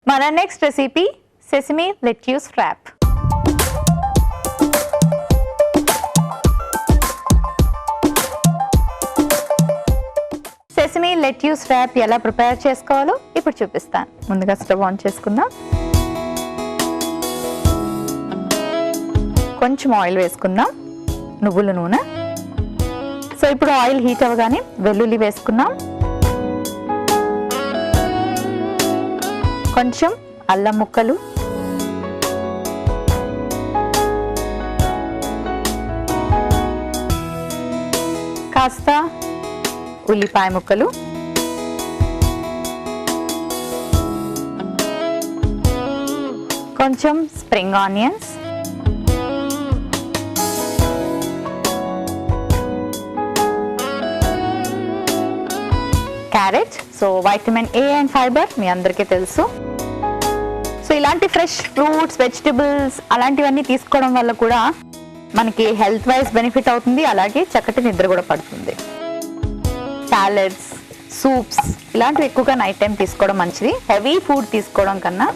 మన next recipe sesame lettuce wrap. Sesame lettuce wrap ఎలా prepare చేసుకోవాలో ఇప్పుడు చూపిస్తాను. ముందుగా స్టవ్ ఆన్ చేసుకుందాం. కొంచెం ఆయిల్ వేసుకుందాం, నువ్వుల నూనె. సో ఇప్పుడు ఆయిల్ హీట్ అవ్వగానే వెల్లుల్లి వేసుకుందాం, కొంచెం అల్లం ముక్కలు, కాస్త ఉల్లిపాయ ముక్కలు, కొంచెం spring onions, carrot. So vitamin A and fibre మీ అందరికీ తెలుసు. సో ఇలాంటి ఫ్రెష్ ఫ్రూట్స్, వెజిటబుల్స్ అలాంటివన్నీ తీసుకోవడం వల్ల కూడా మనకి హెల్త్ వైజ్ బెనిఫిట్ అవుతుంది, అలాగే చక్కటి నిద్ర కూడా పడుతుంది. సాలెడ్స్, సూప్స్ ఇలాంటివి ఎక్కువగా నైట్ టైం తీసుకోవడం మంచిది, హెవీ ఫుడ్ తీసుకోవడం కన్నా.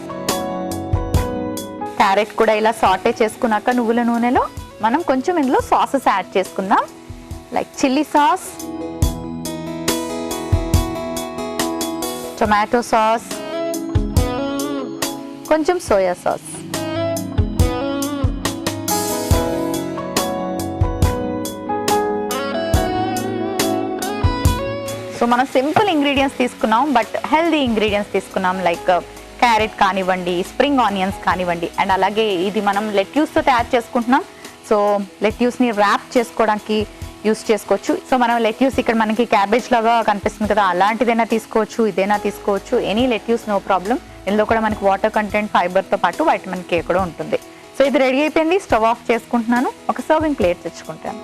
క్యారెట్ కూడా ఇలా సాటే చేసుకున్నాక నువ్వుల నూనెలో మనం కొంచెం ఇందులో సాసెస్ యాడ్ చేసుకుందాం, like chilli sauce, tomato sauce, కొంచెం సోయా సాస్. సో మనం సింపుల్ ఇంగ్రీడియంట్స్ తీసుకున్నాం, బట్ హెల్దీ ఇంగ్రీడియంట్స్ తీసుకున్నాం, లైక్ క్యారెట్ కానివ్వండి, స్ప్రింగ్ ఆనియన్స్ కానివ్వండి, అండ్ అలాగే ఇది మనం లెట్యూస్తో తయారు చేసుకుంటున్నాం. సో లెట్యూస్ని ర్యాప్ చేసుకోవడానికి యూస్ చేసుకోవచ్చు. సో మనం లెట్యూస్ ఇక్కడ మనకి క్యాబేజ్ లాగా కనిపిస్తుంది కదా, అలాంటిదైనా తీసుకోవచ్చు, ఇదైనా తీసుకోవచ్చు, ఎనీ లెట్యూస్ నో ప్రాబ్లం. ఇందులో కూడా మనకి వాటర్ కంటెంట్, ఫైబర్తో పాటు వైటమిన్ కే కూడా ఉంటుంది. సో ఇది రెడీ అయిపోయింది, స్టవ్ ఆఫ్ చేసుకుంటున్నాను, ఒక సర్వింగ్ ప్లేట్ తెచ్చుకుంటాను.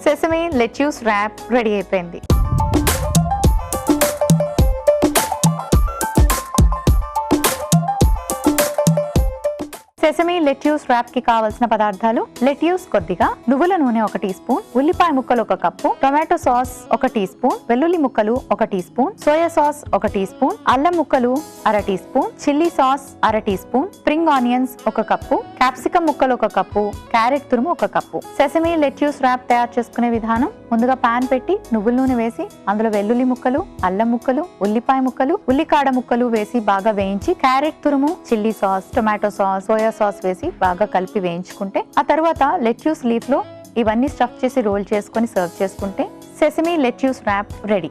సెసమీ లెట్యూస్ వ్రాప్ రెడీ అయిపోయింది. సెసమీ లెట్యూస్ వ్రాప్ కి కావాల్సిన పదార్థాలు: లెట్యూస్ కొద్దిగా, నువ్వుల నూనె 1 టీ స్పూన్, ఉల్లిపాయ ముక్కలు 1 cup, tomato sauce 1 teaspoon, వెల్లుల్లి ముక్కలు 1 teaspoon, soya sauce 1 teaspoon, అల్లం ముక్కలు 1/2 teaspoon, chilli sauce 1/2 teaspoon, spring onions 1 cup, capsicum ముక్కలు 1 కప్పు, క్యారెట్ తురుము 1 కప్పు. సెసమీ లెట్యూస్ వ్రాప్ తయారు చేసుకునే విధానం: ముందుగా పాన్ పెట్టి నువ్వుల నూనె వేసి అందులో వెల్లుల్లి ముక్కలు, అల్లం ముక్కలు, ఉల్లిపాయ ముక్కలు, ఉల్లికాడ ముక్కలు వేసి బాగా వేయించి, క్యారెట్ తురుము, chilli sauce, tomato sauce, soya sauce వేసి బాగా కలిపి వేయించుకుంటే, ఆ తర్వాత లెట్యూస్ లీఫ్ లో ఇవన్నీ స్టఫ్ చేసి రోల్ చేసుకొని సర్వ్ చేసుకుంటే సెసమీ లెట్యూస్ వ్రాప్ రెడీ.